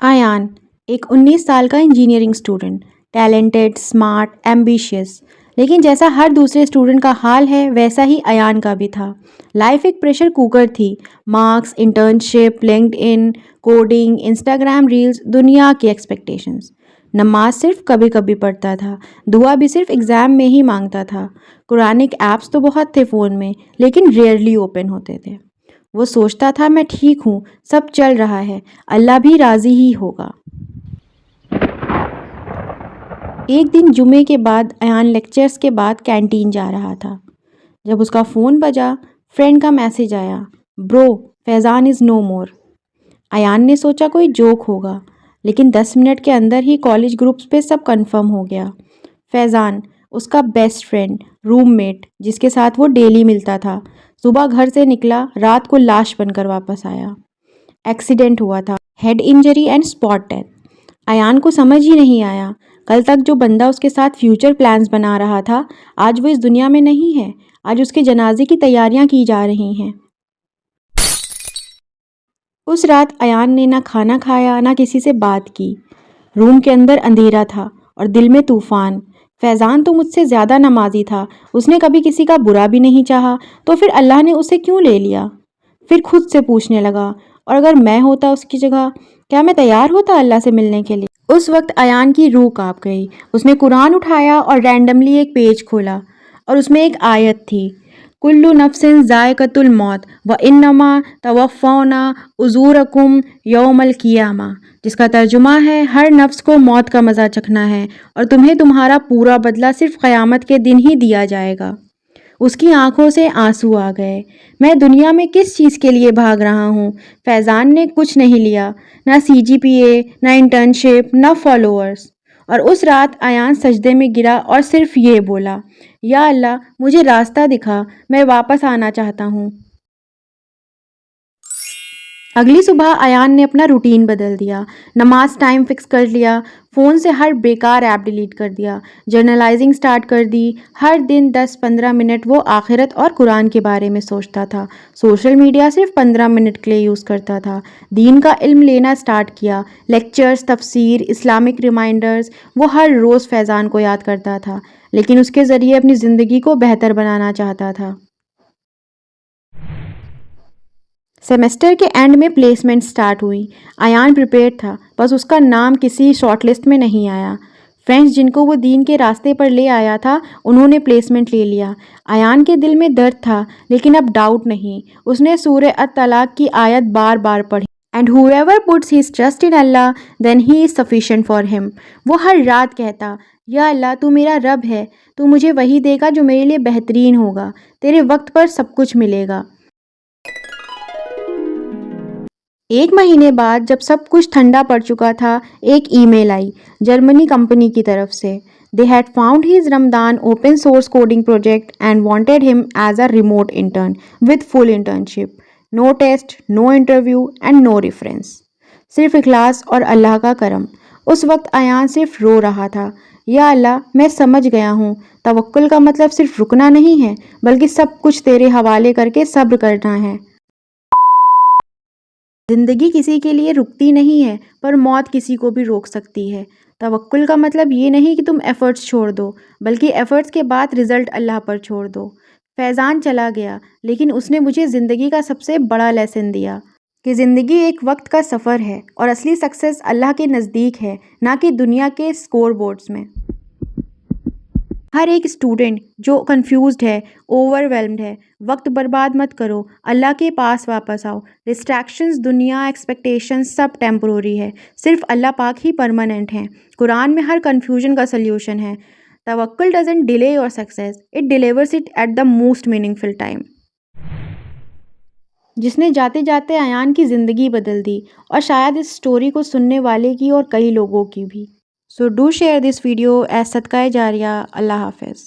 आयान एक 19 साल का engineering student, talented, smart, ambitious. लेकिन जैसा हर दूसरे स्टूडेंट का हाल है वैसा ही आयान का भी था। लाइफ एक प्रेशर कुकर थी। Marks, internship, LinkedIn, coding, Instagram reels, दुनिया की एक्सपेक्टेशंस। नमाज सिर्फ कभी कभी पढ़ता था, दुआ भी सिर्फ एग्ज़ाम में ही मांगता था। कुरानिक ऐप्स तो बहुत थे फ़ोन में, लेकिन रेयरली ओपन होते थे। वो सोचता था मैं ठीक हूँ, सब चल रहा है, अल्लाह भी राज़ी ही होगा। एक दिन जुमे के बाद अयान लेक्चर्स के बाद कैंटीन जा रहा था। जब उसका फ़ोन बजा, फ्रेंड का मैसेज आया, ब्रो फैज़ान इज़ नो मोर। अयान ने सोचा कोई जोक होगा, लेकिन 10 मिनट के अंदर ही कॉलेज ग्रुप्स पे सब कंफर्म हो गया। फैज़ान उसका बेस्ट फ्रेंड, रूममेट, जिसके साथ वो डेली मिलता था, सुबह घर से निकला, रात को लाश बनकर वापस आया। एक्सीडेंट हुआ था, head injury and spot death. Ayaan को समझ ही नहीं आया, कल तक जो बंदा उसके साथ फ्यूचर प्लान्स बना रहा था, आज वो इस दुनिया में नहीं है। आज उसके जनाजे की तैयारियां की जा रही हैं। उस रात अयान ने ना खाना खाया, ना किसी से बात की। रूम के अंदर अंधेरा था और दिल में तूफान। फैज़ान तो मुझसे ज़्यादा नमाजी था, उसने कभी किसी का बुरा भी नहीं चाहा, तो फिर अल्लाह ने उसे क्यों ले लिया? फिर खुद से पूछने लगा, और अगर मैं होता उसकी जगह, क्या मैं तैयार होता अल्लाह से मिलने के लिए? उस वक्त अयान की रूह कांप गई। उसने कुरान उठाया और रैंडमली एक पेज खोला, और उसमें एक आयत थी, कुल्लु नफ्सिन ज़ायक़तुल मौत व इन्नमा तवफ़्फ़ौना उजूरकुम यौमल क़ियामा, जिसका तर्जुमा है हर नफ्स को मौत का मज़ा चखना है और तुम्हें तुम्हारा पूरा बदला सिर्फ क़यामत के दिन ही दिया जाएगा। उसकी आंखों से आंसू आ गए। मैं दुनिया में किस चीज़ के लिए भाग रहा हूँ? फैज़ान ने कुछ नहीं लिया, ना सीजीपीए, ना इंटर्नशिप, ना फॉलोअर्स। और उस रात अयान सजदे में गिरा और सिर्फ ये बोला, या अल्लाह मुझे रास्ता दिखा, मैं वापस आना चाहता हूँ। अगली सुबह अयान ने अपना रूटीन बदल दिया। नमाज टाइम फिक्स कर लिया, फ़ोन से हर बेकार ऐप डिलीट कर दिया, जर्नलाइजिंग स्टार्ट कर दी। हर दिन 10-15 मिनट वो आखिरत और कुरान के बारे में सोचता था। सोशल मीडिया सिर्फ 15 मिनट के लिए यूज़ करता था। दीन का इल्म लेना स्टार्ट किया, लेक्चर्स, तफसीर, इस्लामिक रिमाइंडर्स। वो हर रोज़ फैज़ान को याद करता था, लेकिन उसके ज़रिए अपनी ज़िंदगी को बेहतर बनाना चाहता था। सेमेस्टर के एंड में प्लेसमेंट स्टार्ट हुई। अयान प्रिपेयर था, बस उसका नाम किसी शॉर्टलिस्ट में नहीं आया। फ्रेंड्स जिनको वो दीन के रास्ते पर ले आया था, उन्होंने प्लेसमेंट ले लिया। अयान के दिल में दर्द था, लेकिन अब डाउट नहीं। उसने सूरह अत-तलाक की आयत बार बार पढ़ी, and whoever puts his trust in Allah, then he is sufficient for him। वो हर रात कहता, या अल्लाह तू मेरा रब है, तू मुझे वही देगा जो मेरे लिए बेहतरीन होगा, तेरे वक्त पर सब कुछ मिलेगा। एक महीने बाद जब सब कुछ ठंडा पड़ चुका था, एक ईमेल आई जर्मनी कंपनी की तरफ से। They had found his Ramadan open source coding project and wanted him as a remote intern with full internship. No test, no interview and no reference. सिर्फ इखलास और अल्लाह का करम। उस वक्त अयान सिर्फ रो रहा था, या अल्लाह मैं समझ गया हूँ, तवक्कुल का मतलब सिर्फ रुकना नहीं है, बल्कि सब कुछ तेरे हवाले करके सब्र करना है। ज़िंदगी किसी के लिए रुकती नहीं है, पर मौत किसी को भी रोक सकती है। तवक्कुल का मतलब ये नहीं कि तुम एफ़र्ट्स छोड़ दो, बल्कि एफ़र्ट्स के बाद रिज़ल्ट अल्लाह पर छोड़ दो। फैज़ान चला गया, लेकिन उसने मुझे ज़िंदगी का सबसे बड़ा लेसन दिया कि ज़िंदगी एक वक्त का सफ़र है और असली सक्सेस अल्लाह के नज़दीक है, ना कि दुनिया के स्कोर बोर्ड्स में। हर एक स्टूडेंट जो कंफ्यूज्ड है, ओवरवेल्म्ड है, वक्त बर्बाद मत करो, अल्लाह के पास वापस आओ। डिस्ट्रैक्शंस, दुनिया, एक्सपेक्टेशंस सब टेम्परोरी है, सिर्फ अल्लाह पाक ही परमानेंट हैं। कुरान में हर कंफ्यूजन का सल्यूशन है। तवक्कुल doesn't delay your success, it delivers it at the most meaningful time. जिसने जाते जाते अयान की ज़िंदगी बदल दी, और शायद इस स्टोरी को सुनने वाले की और कई लोगों की भी। So do share this video as Sadaqah Jariya. Allah Hafiz.